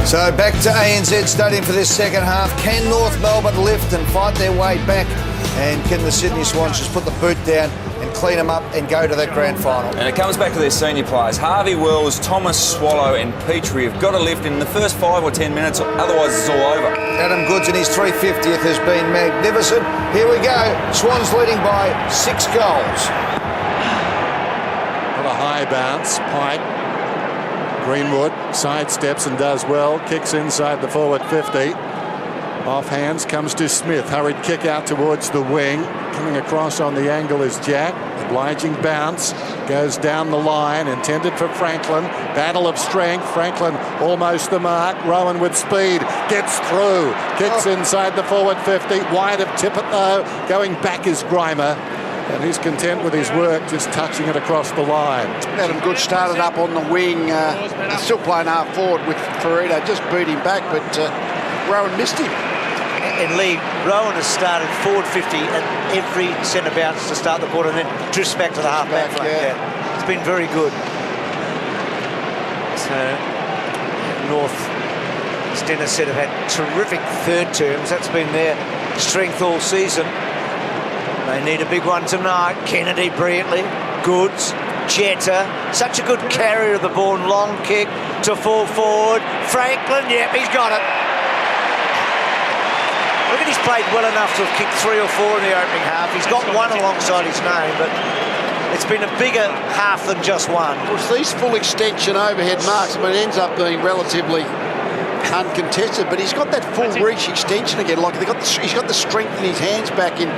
So back to ANZ Stadium for this second half. Can North Melbourne lift and fight their way back? And can the Sydney Swans just put the boot down and clean them up and go to that grand final? And it comes back to their senior players. Harvey Wells, Thomas Swallow and Petrie have got to lift in the first 5 or 10 minutes, otherwise it's all over. Adam Goods in his 350th has been magnificent. Here we go. Swans leading by 6 goals. Got a high bounce. Pike. Greenwood sidesteps and does well. Kicks inside the forward 50. Off hands comes to Smith. Hurried kick out towards the wing. Coming across on the angle is Jack. Obliging bounce. Goes down the line. Intended for Franklin. Battle of strength. Franklin almost the mark. Rowan with speed. Gets through. Kicks inside the forward 50. Wide of Tippett though. Going back is Grimer. And he's content with his work, just touching it across the line. Adam Good started up on the wing. Still playing half forward with Ferreira. Just beat him back, but Rowan missed him. And Lee, Rowan has started forward 50 at every centre bounce to start the quarter and then drifts back to the half-back flank. Yeah. It's been very good. So, North, as Dennis said, have had terrific third terms. That's been their strength all season. They need a big one tonight. Kennedy brilliantly. Goods. Jetta. Such a good carrier of the ball. Long kick to fall forward. Franklin. Yep, he's got it. Look at he's played well enough to have kicked 3 or 4 in the opening half. He's got one alongside his name, but it's been a bigger half than just one. Well, it's these full extension overhead marks. I mean, it ends up being relatively uncontested, but he's got that full reach extension again. Like he's got the strength in his hands back in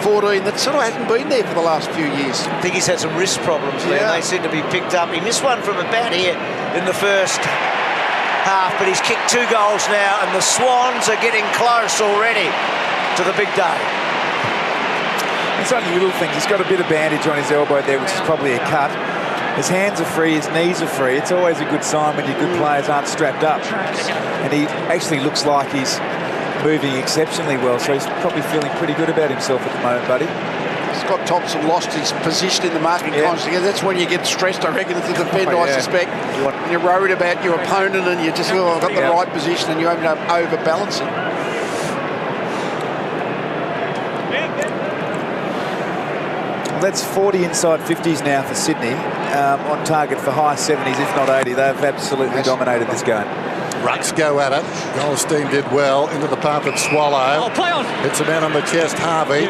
14 that sort of hasn't been there for the last few years. I think he's had some wrist problems there. They seem to be picked up. He missed one from about here in the first half, but he's kicked 2 goals now, and the Swans are getting close already to the big day. It's only little things. He's got a bit of bandage on his elbow there, which is probably a cut. His hands are free, his knees are free. It's always a good sign when your good players aren't strapped up. And he actually looks like he's moving exceptionally well, so he's probably feeling pretty good about himself at the moment, buddy. Scott Thompson lost his position in the marking contest. That's when you get stressed, I reckon, as a defender, I suspect. When you're worried about your opponent and you just, I've got the right position, and you end up overbalancing. Well, that's 40 inside 50s now for Sydney, on target for high 70s, if not 80. They've absolutely dominated this game. Rucks go at it. Goldstein did well into the path of Swallow. Hits a man on the chest, Harvey.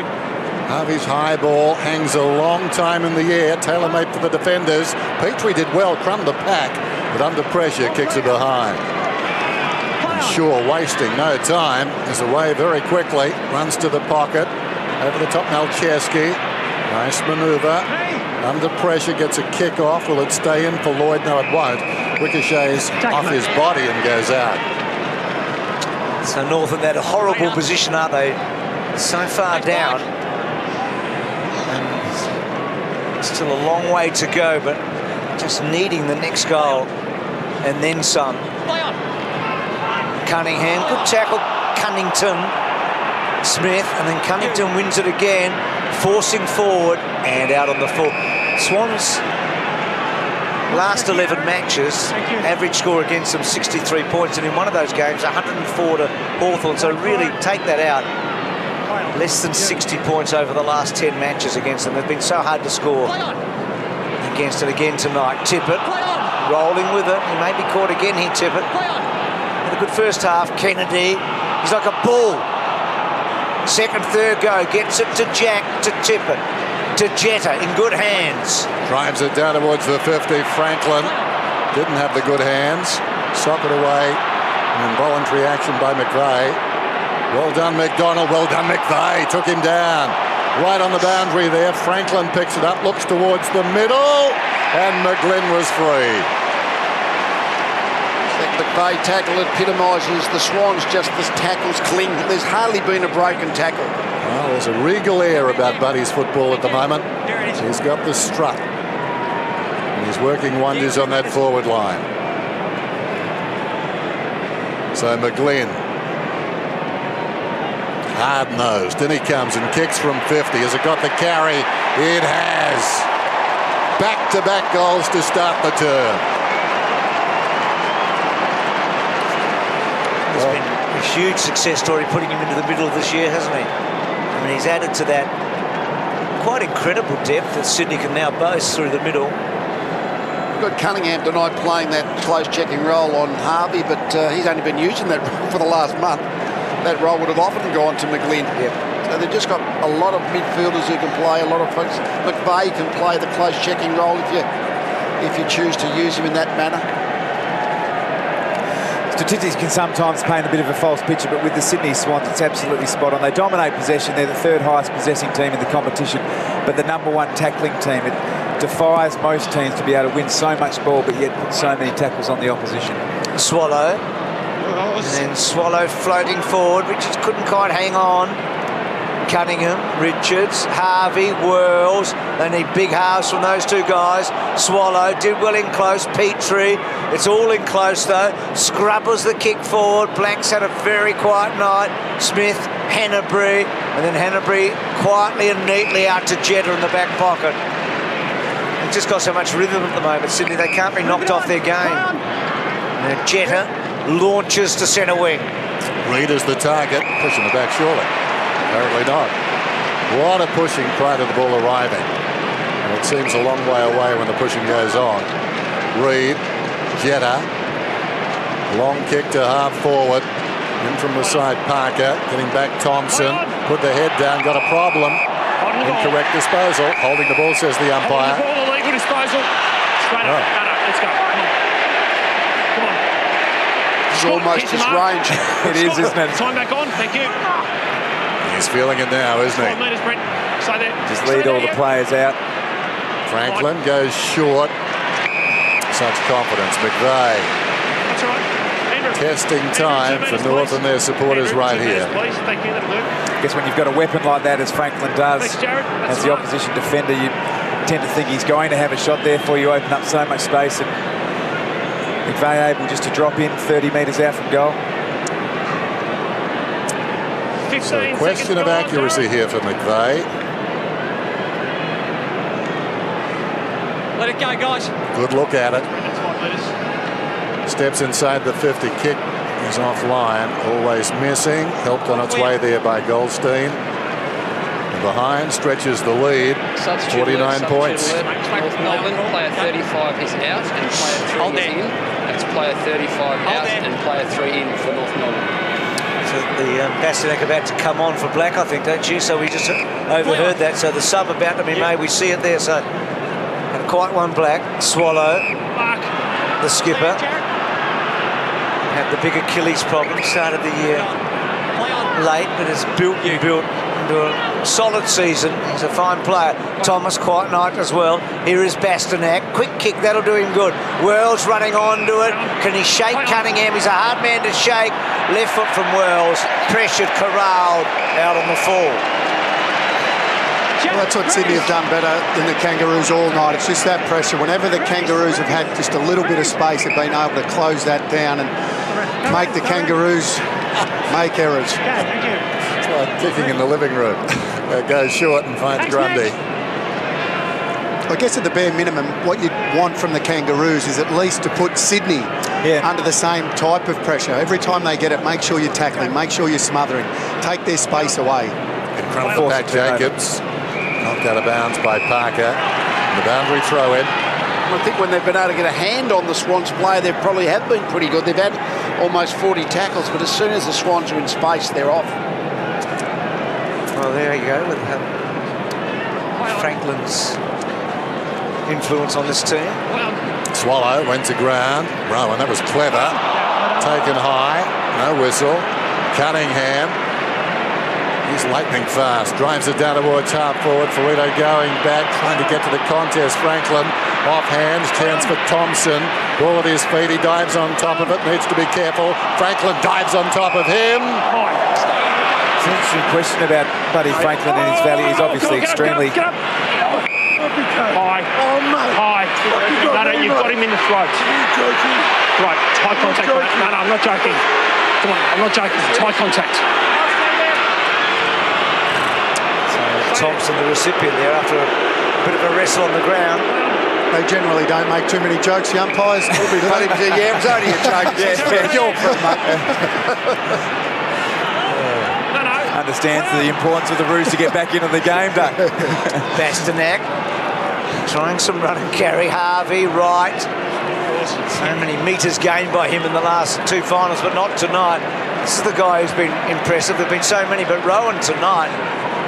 Harvey's high ball hangs a long time in the air, tailor-made for the defenders. Petrie did well, crumbed the pack, but under pressure kicks it behind. And Shaw wasting no time, is away very quickly, runs to the pocket, over the top Malcheski. Nice manoeuvre. Under pressure, gets a kick off. Will it stay in for Lloyd? No, it won't. Ricochets off his body and goes out. So North in that horrible position, aren't they? So far down. And still a long way to go, but just needing the next goal and then some. Cunningham, good tackle, Cunnington. Smith, and then Cunnington wins it again, forcing forward and out on the foot. Swans last 11 matches, average score against them 63 points, and in one of those games 104 to Hawthorn, so really take that out. Less than 60 points over the last 10 matches against them. They've been so hard to score against it again tonight. Tippett rolling with it. He may be caught again here, Tippett. Had a good first half. Kennedy, he's like a bull. Second, third go, gets it to Jack, to Tippett, to Jetta, in good hands. Drives it down towards the 50. Franklin didn't have the good hands. Sock it away. An involuntary action by McVeigh. Well done, McDonald. Well done, McVeigh. Took him down. Right on the boundary there. Franklin picks it up, looks towards the middle, and McGlynn was free. McVeigh tackle epitomises the Swans, just as tackles cling. There's hardly been a broken tackle. Well, there's a regal air about Buddy's football at the moment. He's got the strut. And he's working wonders on that forward line. So McGlynn. Hard-nosed. In he comes and kicks from 50. Has it got the carry? It has. Back-to-back goals to start the term. a huge success story putting him into the middle this year, hasn't he? I mean, he's added to that quite incredible depth that Sydney can now boast through the middle. We've got Cunningham tonight playing that close checking role on Harvey, but he's only been using that role for the last month. That role would have often gone to McGlynn. Yep. So they've just got a lot of midfielders who can play, a lot of folks. McVeigh can play the close checking role if you choose to use him in that manner. Statistics can sometimes paint a bit of a false picture, but with the Sydney Swans, it's absolutely spot on. They dominate possession. They're the third highest possessing team in the competition, but the #1 tackling team. It defies most teams to be able to win so much ball, but yet put so many tackles on the opposition. Swallow. And then Swallow floating forward. Richards couldn't quite hang on. Cunningham, Richards, Harvey, Whirls. They need big halves from those two guys. Swallow did well in close. Petrie. It's all in close though. Scrubbers the kick forward. Black's had a very quiet night. Smith, Hanbury, and then Hanbury quietly and neatly out to Jetta in the back pocket. They've just got so much rhythm at the moment, Sydney. They can't be knocked off their game. Now Jetta launches to centre wing. Reid is the target. Pushing it back surely. Apparently not. A lot of pushing prior to the ball arriving. And it seems a long way away when the pushing goes on. Reid, Jetta, long kick to half forward. In from the side, Parker. Getting back Thompson. Put the head down, got a problem. Incorrect disposal. Holding the ball, says the umpire. Holding the ball, illegal disposal. Straight up. No, let's go. Come on. It's almost his range. It is, isn't it? Time back on, thank you. He's feeling it now, isn't 5 he? metres, Brent. Stay there. Just lead all the players out. Franklin goes short. Such confidence. McVeigh That's all right. Andrew. testing time for North and their supporters Andrew, right 2 here. metres, please. Thank you, that'll do. I guess when you've got a weapon like that, as Franklin does, Thanks, Jared. That's as the right. opposition defender, you tend to think he's going to have a shot there for you, open up so much space, and McVeigh able just to drop in 30 metres out from goal. 15 So a question of accuracy here for McVeigh. Let it go, guys. Good look at it. That's 5 metres. Steps inside the 50. Kick is offline. Always missing. Helped on its way there by Goldstein. And behind stretches the lead. 49 points. North Melbourne, player 35 is out and player 3 is in. That's player 35 out and player 3 in for North Melbourne. So the Bastanek about to come on for Black, I think, don't you? So we just overheard that. So the sub about to be made. We see it there. So and quite one Black. Swallow, the skipper, had the big Achilles problem. Started the year late, but has built into a solid season. He's a fine player. Thomas, quite night as well. Here is Bastanek. Quick kick, that'll do him good. Whirls running onto it. Can he shake Cunningham? He's a hard man to shake. Left foot from Whirls. Pressured, corralled, out on the fall. Well, that's what Sydney have done better than the Kangaroos all night. It's just that pressure. Whenever the Kangaroos have had just a little bit of space, they've been able to close that down and make the Kangaroos make errors. It's like kicking in the living room. Goes short and finds Grundy. I guess at the bare minimum, what you want from the Kangaroos is at least to put Sydney under the same type of pressure. Every time they get it, make sure you're tackling, make sure you're smothering, take their space away. In front of Pat Jacobs. Knocked out of bounds by Parker. The boundary throw in. I think when they've been able to get a hand on the Swans player, they probably have been pretty good. They've had almost 40 tackles, but as soon as the Swans are in space, they're off. Well, there you go with Franklin's influence on this team. Swallow went to ground. Rowan, that was clever. Taken high. No whistle. Cunningham. He's lightning fast. Drives it down towards half forward. Ferrito going back, trying to get to the contest. Franklin off hands. Chance for Thompson. Ball at his feet. He dives on top of it. Needs to be careful. Franklin dives on top of him. It's an interesting question about Buddy Franklin and his value. He's obviously extremely... High. High. No, you've got him in the throat. Right, high contact. No, I'm not joking. Come on, I'm not joking. It's high contact. Thompson, the recipient there, after a bit of a wrestle on the ground. They generally don't make too many jokes, the umpires. Yeah, it was only a joke. You're from, mate. understands the importance of the Roos to get back into the game, Doug. Bastanak trying some run and carry. Harvey, right. So many metres gained by him in the last two finals, but not tonight. This is the guy who's been impressive. There have been so many, but Rowan tonight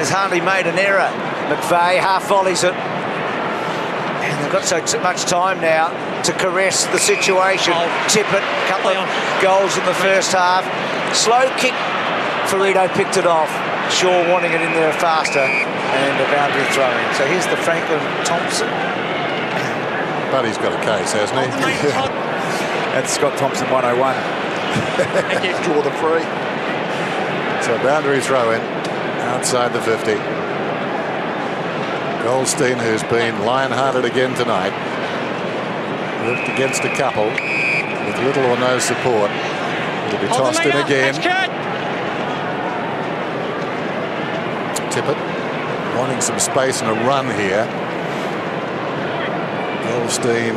has hardly made an error. McVeigh half volleys it. And they've got so much time now to caress the situation. Tippett, a couple of goals in the first half. Slow kick, Ferrito picked it off. Shaw wanting it in there faster, and a boundary throw in. So here's the Franklin Thompson. But he's got a case, hasn't he? That's Scott Thompson 101. Draw the free. So boundary throw in outside the 50. Goldstein, who's been lion-hearted again tonight, worked against a couple with little or no support. It'll be tossed in again. Tippett wanting some space and a run here. Goldstein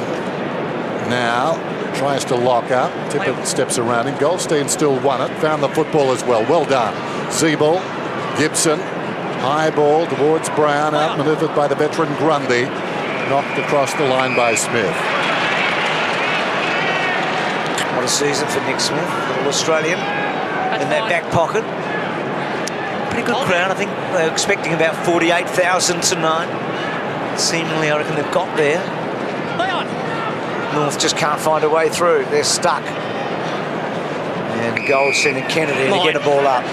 now tries to lock up. Tippett steps around him. Goldstein still won it. Found the football as well. Well done. Zeeble, Gibson, high ball towards Brown. Outmaneuvered by the veteran Grundy. Knocked across the line by Smith. What a season for Nick Smith, little Australian in that back pocket. Pretty good crowd. I think they're expecting about 48,000 tonight. Seemingly, I reckon they've got there. North just can't find a way through. They're stuck. And Goldstein and Kennedy to get a ball up.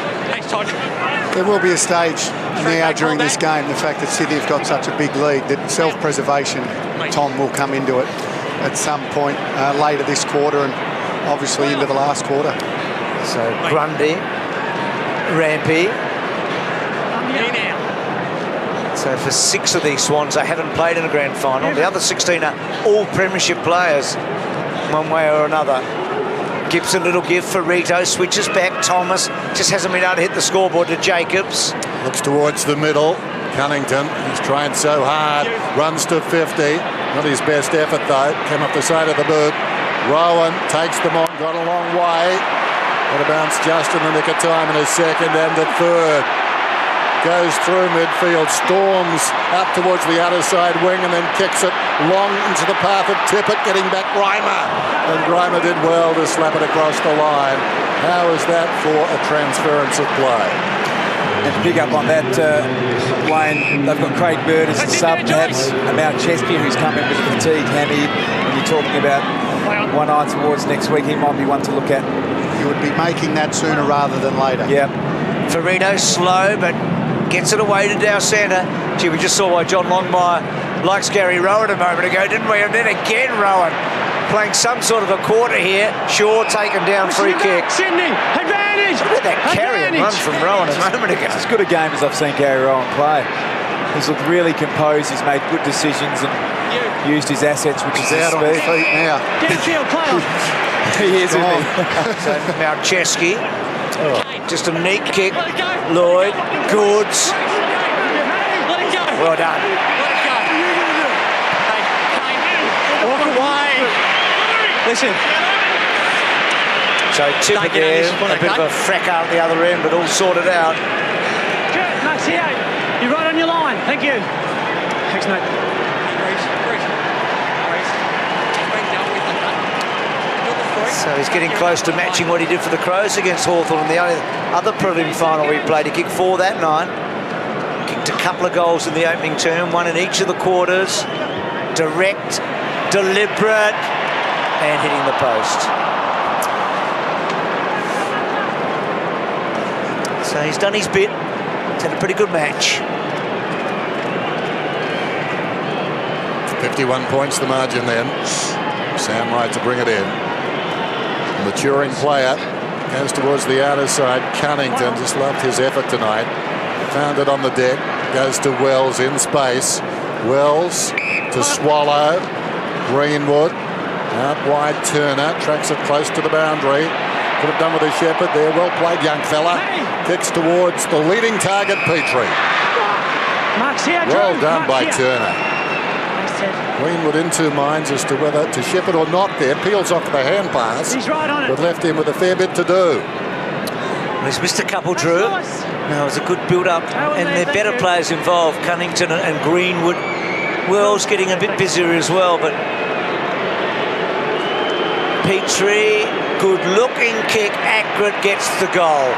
There will be a stage now during this game, the fact that Sydney have got such a big lead, that self-preservation, Tom, will come into it at some point later this quarter and obviously into the last quarter. So Grundy, Rampy. So for 6 of these Swans, they haven't played in a grand final. The other 16 are all premiership players, one way or another. Gibson, little give for Rito, switches back. Thomas just hasn't been able to hit the scoreboard to Jacobs. Looks towards the middle. Cunnington, he's trying so hard, runs to 50. Not his best effort though. Came up the side of the boot. Rowan takes them on, got a long way. Got a bounce just in the nick of time in his second and a third. Goes through midfield, storms up towards the other side wing and then kicks it long into the path of Tippett, getting back Grimer. And Grimer did well to slap it across the line. How is that for a transference of play? And to pick up on that, Wayne, they've got Craig Bird as a sub, perhaps Mount Chesky, who's come in with a fatigued hammy. When you're talking about one eye towards next week, he might be one to look at. You would be making that sooner rather than later. Yeah. Ferrito slow, but gets it away to Dow Centre. Gee, we just saw why John Longmire likes Gary Rowan a moment ago, didn't we? And then again, Rowan playing some sort of a quarter here. Shaw taken down, free kick. Sydney, advantage! Look at that carry and run from Rowan a moment ago. It's as good a game as I've seen Gary Rowan play. He's looked really composed. He's made good decisions and used his assets, which is his out on his speed. feet now. Downfield, play on. He is, isn't he? So Mount Chesky, just a neat kick. Lloyd, Goods. Let it go. Well done. Let it go. Walk away. Listen. So Tippett there, a bit of a frack out the other end, but all sorted out. Max, here. You're right on your line. Thank you. Thanks, mate. So he's getting close to matching what he did for the Crows against Hawthorn. The only other prelim final he played, he kicked 4 that night. Kicked a couple of goals in the opening term, one in each of the quarters. Direct, deliberate, and hitting the post. So he's done his bit. He's had a pretty good match. 51 points the margin then. Sam Wright to bring it in. Maturing player goes towards the outer side. Cunnington just loved his effort tonight. Found it on the deck. Goes to Wells in space. Wells to Swallow. Greenwood out wide. Turner tracks it close to the boundary. Could have done with a Shepherd there. Well played, young fella. Kicks towards the leading target, Petrie. Well done by Turner. Greenwood in 2 minds as to whether to Shepherd or not there. Peels off the hand pass. He's right on it. But left him with a fair bit to do. He's missed a couple, Drew. No, it was a good build-up, and they're better players involved. Cunnington and Greenwood. Wells getting a bit busier as well, but Petrie, good-looking kick, accurate, gets the goal.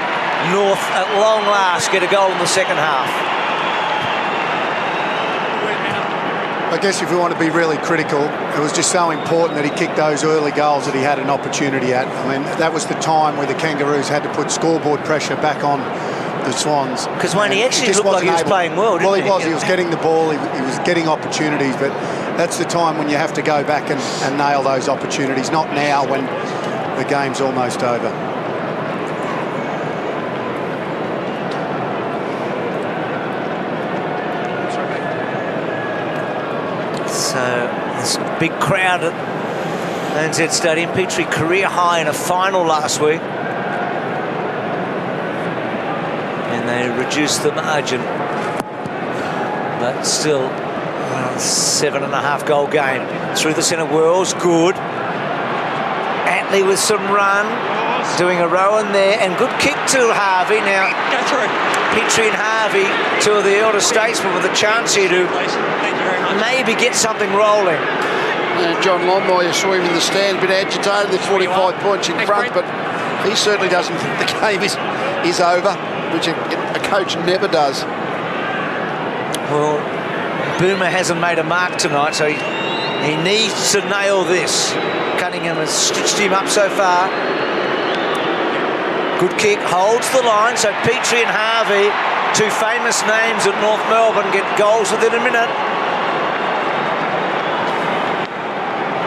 North, at long last, get a goal in the second half. I guess if we want to be really critical, it was just so important that he kicked those early goals that he had an opportunity at. I mean, that was the time where the Kangaroos had to put scoreboard pressure back on the Swans. Because when he actually looked like he was playing well, didn't he? Well, he was getting the ball, he was getting opportunities, but that's the time when you have to go back and nail those opportunities, not now when the game's almost over. So, this big crowd at ANZ Stadium. Petrie career high in a final last week. And they reduced the margin. But still, 7.5 goal game. Through the centre, Wells, good. Atley with some run. Doing a row in there. And good kick to Harvey. Now, Go through. Petrie and Harvey, two of the elder statesmen, with a chance here to maybe get something rolling. John Longmire, you saw him in the stand, a bit agitated. There's 45 points in front, but he certainly doesn't think the game is over, which a coach never does. Well, Boomer hasn't made a mark tonight, so he needs to nail this. Cunningham has stitched him up so far. Good kick, holds the line, so Petrie and Harvey, two famous names at North Melbourne, get goals within a minute.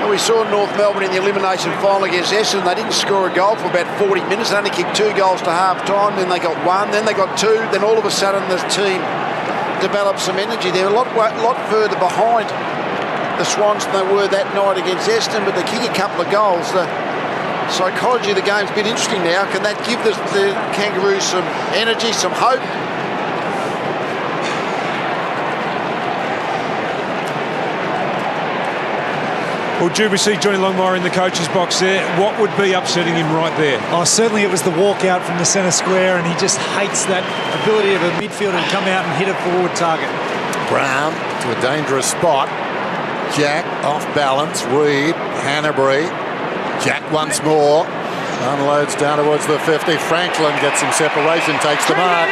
Well, we saw North Melbourne in the elimination final against Essendon. They didn't score a goal for about 40 minutes. They only kicked 2 goals to half-time, then they got 1, then they got 2, then all of a sudden the team developed some energy. They're a lot further behind the Swans than they were that night against Essendon, but they kick a couple of goals. The psychology of the game's a bit interesting now. Can that give the Kangaroos some energy, some hope? Well, do we see Johnny Longmire in the coach's box there? What would be upsetting him right there? Oh, certainly it was the walkout from the centre square, and he just hates that ability of a midfielder to come out and hit a forward target. Brown to a dangerous spot. Jack off balance. Reed, Hanbury. Jack once more. Unloads down towards the 50. Franklin gets some separation, takes the mark.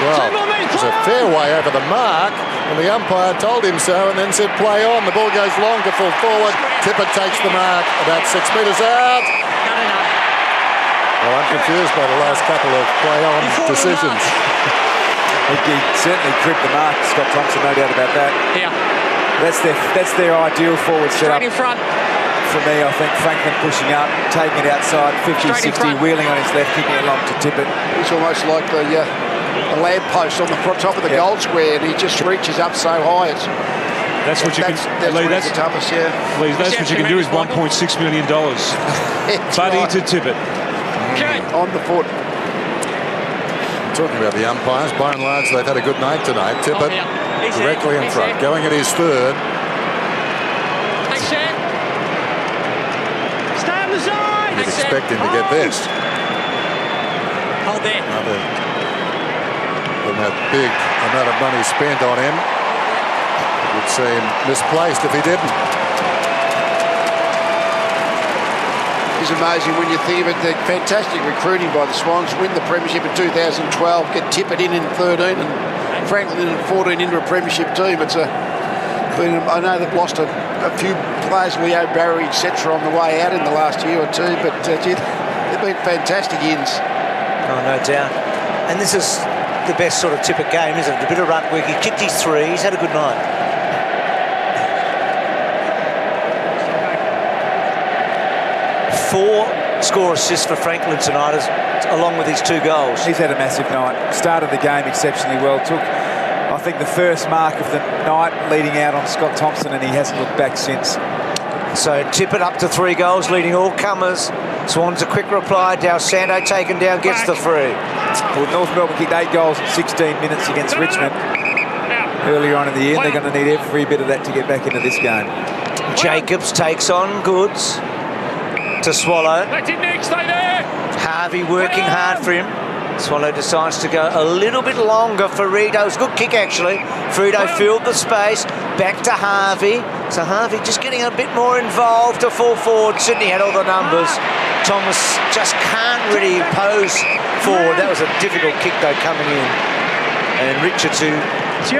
Well, it's a fair way over the mark, and the umpire told him so and then said play on. The ball goes long to full forward. Tippett takes the mark, about 6 metres out. Well, I'm confused by the last couple of play-on decisions. He certainly tripped the mark, Scott Thompson, no doubt about that. Yeah. That's their ideal forward setup. Straight in front. For me, I think Franklin pushing up, taking it outside, 50, 60, wheeling on his left, kicking it along to Tippett. It's almost like the lamppost on the top of the goal square, and he just reaches up so high. That's what you can. Lee, that's the toughest, yeah. Lee, that's what you can do is $1.6 million. Buddy right. to Tippett. On the foot. Talking about the umpires, by and large, they've had a good night tonight. Tippett directly in front, going at his third. Thanks, Shane. Stay on the side. You'd expect him to get this. Hold there. Than that big amount of money spent on him, it would seem misplaced if he didn't. It's amazing when you think of it. The fantastic recruiting by the Swans, win the premiership in 2012, get Tippett in 13 and Franklin in 14 into a premiership team. I know they've lost a few players, Leo Barry, etc., on the way out in the last year or two, but they've been fantastic ins. Oh, no doubt. And this is the best sort of Tippett game, isn't it? A bit of ruck work. He kicked his 3. He's had a good night. Four score assists for Franklin tonight, along with his 2 goals. He's had a massive night. Started the game exceptionally well. Took, I think, the first mark of the night leading out on Scott Thompson, and he hasn't looked back since. So Tippett up to 3 goals, leading all comers. Swans a quick reply. Dal Santo taken down, gets the free. Well, North Melbourne kicked 8 goals in 16 minutes against Richmond earlier on in the year. They're going to need every bit of that to get back into this game. Jacobs takes on Goods to Swallow. That's it, Nick. Stay there. Harvey working hard for him. Swallow decides to go a little bit longer for Rito. It was a good kick, actually. Frito filled the space. Back to Harvey. So Harvey just getting a bit more involved to full forward. Sydney had all the numbers. Thomas just can't really pose forward. That was a difficult kick, though, coming in. And Richards, who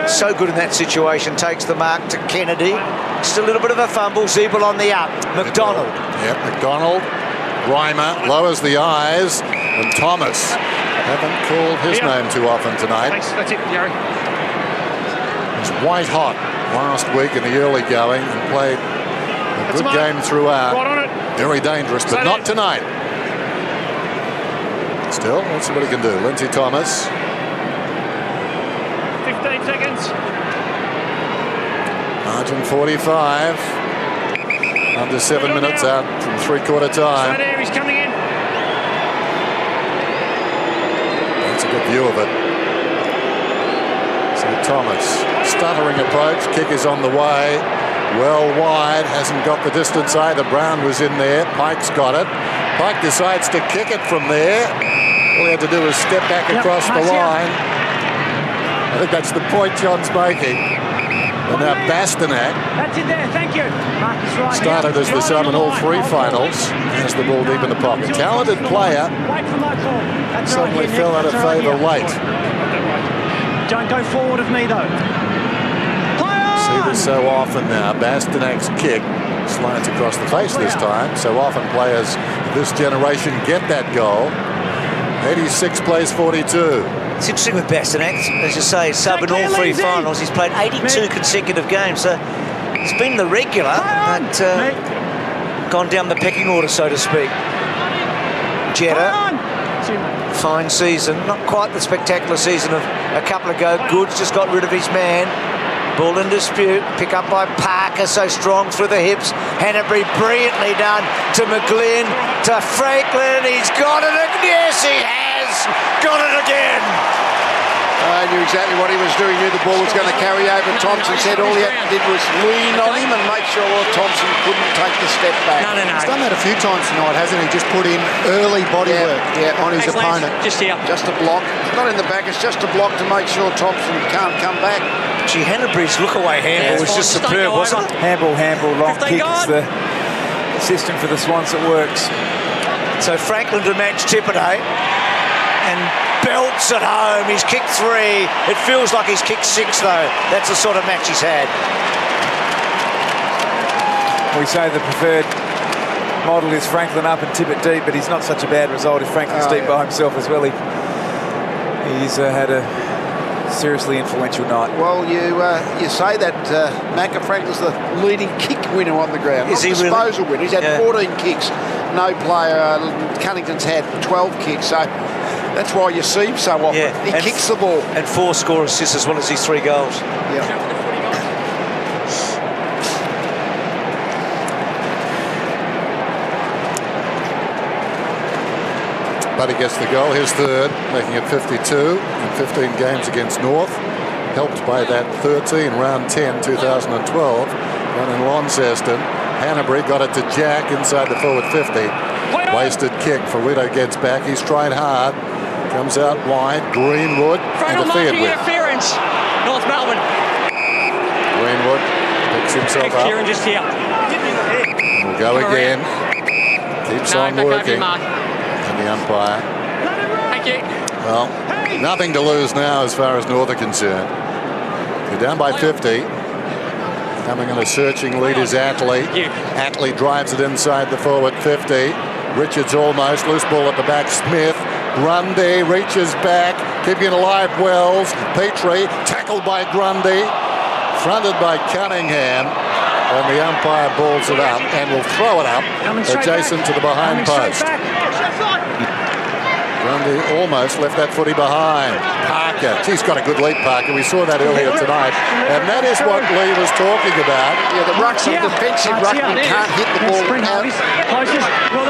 so good in that situation, takes the mark to Kennedy. Just a little bit of a fumble. Zeeble on the up. McDonald. Yep, McDonald. Reimer lowers the eyes. And Thomas. Haven't called his name too often tonight. Thanks, that's it, Gary. He's white hot last week in the early going and played a good game throughout. Right on it. Very dangerous, but not tonight. Still, let's see what he can do. Lindsay Thomas. 15 seconds. Margin 45. Under 7 minutes out from three-quarter time. So there, he's coming in. That's a good view of it. So Thomas, stuttering approach, kick is on the way. Well wide, hasn't got the distance either. Brown was in there, Pike's got it. Pike decides to kick it from there. All he had to do was step back across the line. I think that's the point John's making. And now Bastanak. That's it there, thank you. Marcus right started as the sub in all three finals. Has the ball deep in the pocket. Talented player. Wait for my call. That's suddenly right, fell out of favour late. Don't go forward of me though. See this so often now. Bastanak's kick slides across the face this time. So often players of this generation get that goal. 86 plays 42. It's interesting with Bastanak, as you say, sub in all three finals. He's played 82 consecutive games, so he's been the regular, but gone down the pecking order, so to speak. Jetta, fine season, not quite the spectacular season of a couple ago. Goods just got rid of his man. Ball in dispute, pick up by Parker, so strong through the hips. Hanbury brilliantly done to McGlynn, to Franklin. He's got it, yes, he has got it again. I knew exactly what he was doing. Knew the ball was going to carry over Thompson. Said all he had to do was lean on him and make sure Thompson couldn't take the step back. No. He's done that a few times tonight, hasn't he? Just put in early body work on his opponent. Just here. Just a block. Not in the back. It's just a block to make sure Thompson can't come back. Gee, Hanbury's look-away handball was just superb, wasn't it? Handball, long kick. It's the system for the Swans that works. So Franklin to match Tipperday and belts at home. He's kicked 3. It feels like he's kicked 6, though. That's the sort of match he's had. We say the preferred model is Franklin up and Tippett deep, but he's not such a bad result if Franklin's deep by himself as well. He's had a seriously influential night. Well, you say that Macca Franklin's the leading kick winner on the ground. Is he disposal really? winner. He's had 14 kicks. No player, Cunnington's had 12 kicks. So that's why you see him so often. Yeah. He kicks the ball. And 4 score assists as well as his 3 goals. Yeah. But he gets the goal, his third, making it 52 in 15 games against North. Helped by that 13 round 10, 2012, one in Launceston. Hanbury got it to Jack inside the forward 50. Wasted kick. Ferrito gets back. He's tried hard. Comes out wide. Greenwood interfered with. Interference. North Melbourne. Greenwood picks himself up. Just here. We'll go again. Keeps on working. And the umpire. Thank you. Well, nothing to lose now as far as North are concerned. They're down by 50. Coming on a searching lead is Atley. Atley drives it inside the forward 50. Richards almost. Loose ball at the back. Smith. Grundy reaches back. Keeping it alive. Wells. Petrie. Tackled by Grundy. Fronted by Cunningham. And the umpire balls it up and will throw it up adjacent to the behind post. Grundy almost left that footy behind. Parker, he's got a good leap, Parker. We saw that earlier tonight. And that is what Lee was talking about. Yeah, the ruckman, defensive ruckman can't hit the ball out.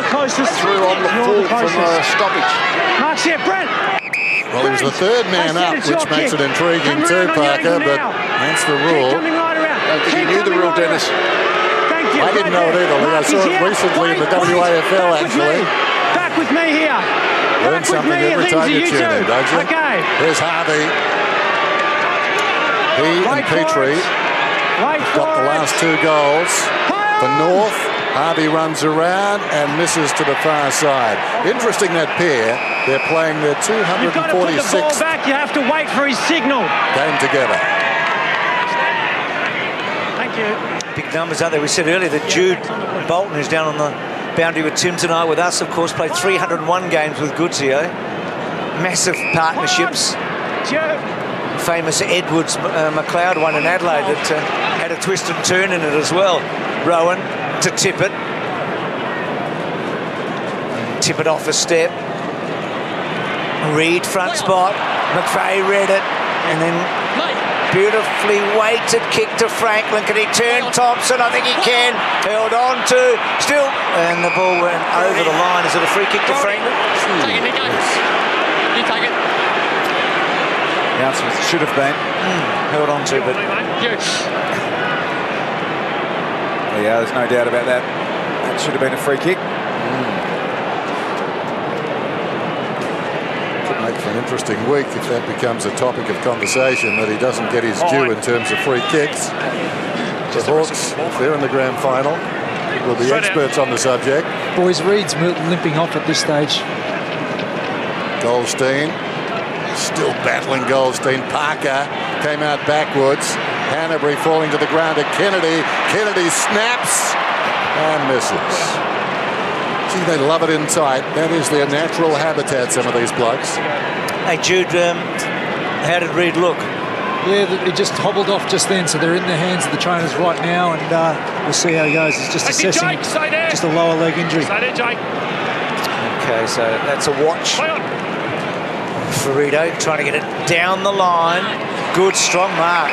Closest. Through on the full from stoppage. Mark's here, Brent. Well, he was the third man up, which makes it intriguing too, Parker, but that's the rule. I don't think he knew the rule, Dennis. I didn't know it either, Lee. I saw it recently in the WAFL, actually. Back with me here. Learn something every time you tune in, don't you? Okay. Here's Harvey. He and Petrie got the last 2 goals. For North, Harvey runs around and misses to the far side. Interesting, that pair. They're playing their 246th You've got to put the ball back. You have to wait for his signal. game together. Thank you. Big numbers out there. We said earlier that Jude Bolton, who's down on the boundary with Tim tonight, with us, of course, played 301 games with Goodsio. Massive partnerships. Famous Edwards McLeod one in Adelaide that had a twist and turn in it as well. Rowan to Tippett. Tippett off a step. Reed front spot. McVeigh read it, and then beautifully weighted kick to Franklin. Can he turn Thompson? I think he can. Held on to still, and the ball went over the line. Is it a free kick to Franklin? Take it, Nico. You take it. The answer was it should have been. Held on to, but yeah, there's no doubt about that. That should have been a free kick. Could make for an interesting week if that becomes a topic of conversation, that he doesn't get his due in terms of free kicks. The Hawks, if they're in the grand final, will be experts on the subject. Boys, Reed's limping off at this stage. Goldstein, still battling Goldstein. Parker came out backwards. Hanbury falling to the ground at Kennedy. Kennedy snaps and misses. Gee, they love it in tight. That is their natural habitat, some of these blokes. Hey, Jude, how did Reed look? Yeah, he just hobbled off just then, so they're in the hands of the trainers right now, and we'll see how he goes. He's just assessing just a lower leg injury. Okay, so that's a watch. Ferrito trying to get it down the line. Good, strong mark.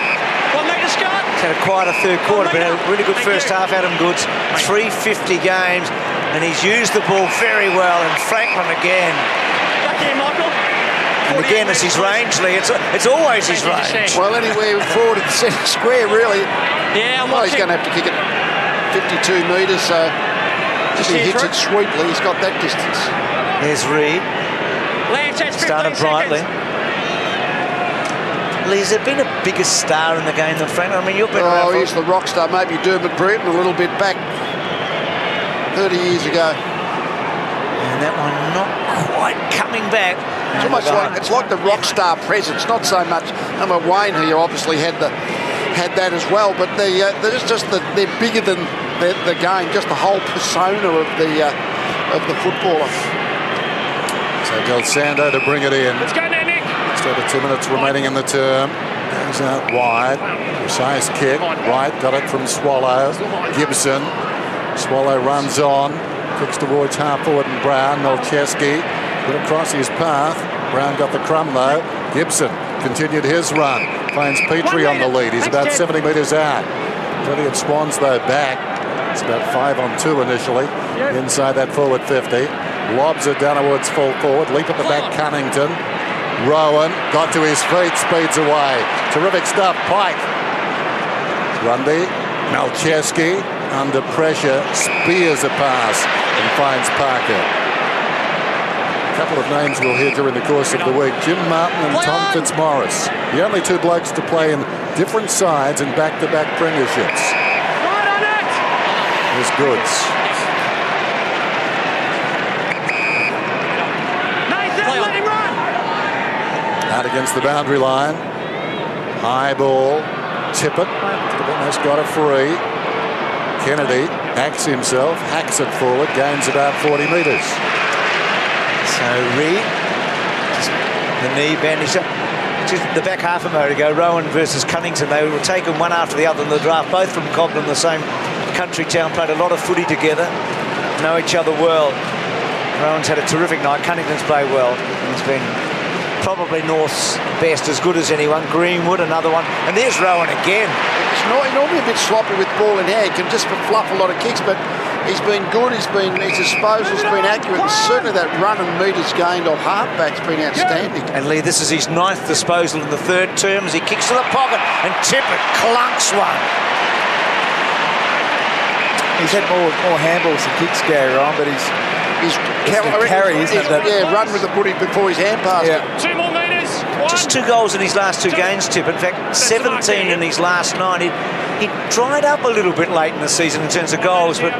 He's had quite a third quarter, but had a really good first half. Adam Goods, 350 games, and he's used the ball very well. And Franklin again. And again, it's his range, Lee. It's always his range. Well, anywhere forward at the centre square, really. Yeah, well, he's going to have to kick it 52 metres, so if he hits it sweetly, he's got that distance. There's Reed. Started brightly. Lee, has there been a bigger star in the game than Franklin? I mean, you've been around. He's the rock star. Maybe Dermot Breton a little bit back 30 years ago. And that one not quite coming back. It's almost like the rock star presence, not so much. Wayne here obviously had that as well, but they're bigger than the game, just the whole persona of the footballer. So Del Sando to bring it in. Let's go now, Nick. Just over 2 minutes remaining in the term. Goes out wide. Precise kick. Right, got it from Swallow. Gibson. Swallow runs on. Kicks towards half forward and Brown. Milcheski put across his path. Brown got the crumb though. Gibson continued his run. Finds Petrie on the lead. He's about 70 metres out. Plenty of Swans though back. It's about 5 on 2 initially. Inside that forward 50. Lobs it downwards, full forward. Leap at the back, Cunnington. Rowan got to his feet, speeds away. Terrific stuff, Pike. Grundy, Malcheski under pressure, spears a pass and finds Parker. A couple of names we'll hear during the course of the week. Jim Martin and Tom Fitzmaurice. The only 2 blokes to play in different sides in back-to-back premierships. There's Goods. Out against the boundary line. High ball. Tippett. Tippett got a free. Kennedy backs himself, hacks it forward, gains about 40 metres. So Reed, the knee bandage. Just the back half a moment ago, Rowan versus Cunnington, they were taken one after the other in the draft, both from Cobden, the same country town, played a lot of footy together, know each other well. Rowan's had a terrific night, Cunnington's played well, and he's been probably North's best, as good as anyone. Greenwood, another one, and there's Rowan again. He's normally a bit sloppy with ball in hand, can just fluff a lot of kicks, but he's been good, his disposal's been accurate, and certainly that run and metres gained off halfback's been outstanding. And Lee, this is his 9th disposal in the 3rd term as he kicks to the pocket, and Tippett clunks one. He's had more handballs than kicks, Gary Ryan, but he's carry, isn't it? Yeah, run with the footy before his hand passed. Yeah. 2 more metres. Just 2 goals in his last 2 games, Tip. In fact, 17 in his last 9. He dried up a little bit late in the season in terms of goals, but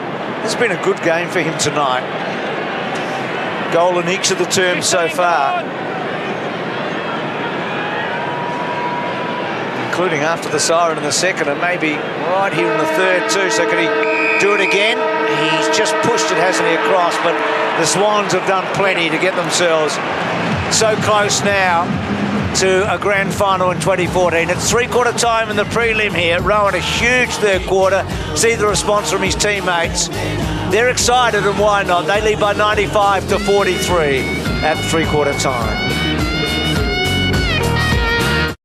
it's been a good game for him tonight. Goal in each of the terms so far, including after the siren in the second and maybe right here in the third too. So can he do it again? He's just pushed it, hasn't he, across, but the Swans have done plenty to get themselves so close now to a grand final in 2014. It's 3/4 time in the prelim here. Rowan, a huge third quarter. See the response from his teammates. They're excited, and why not? They lead by 95 to 43 at 3/4 time.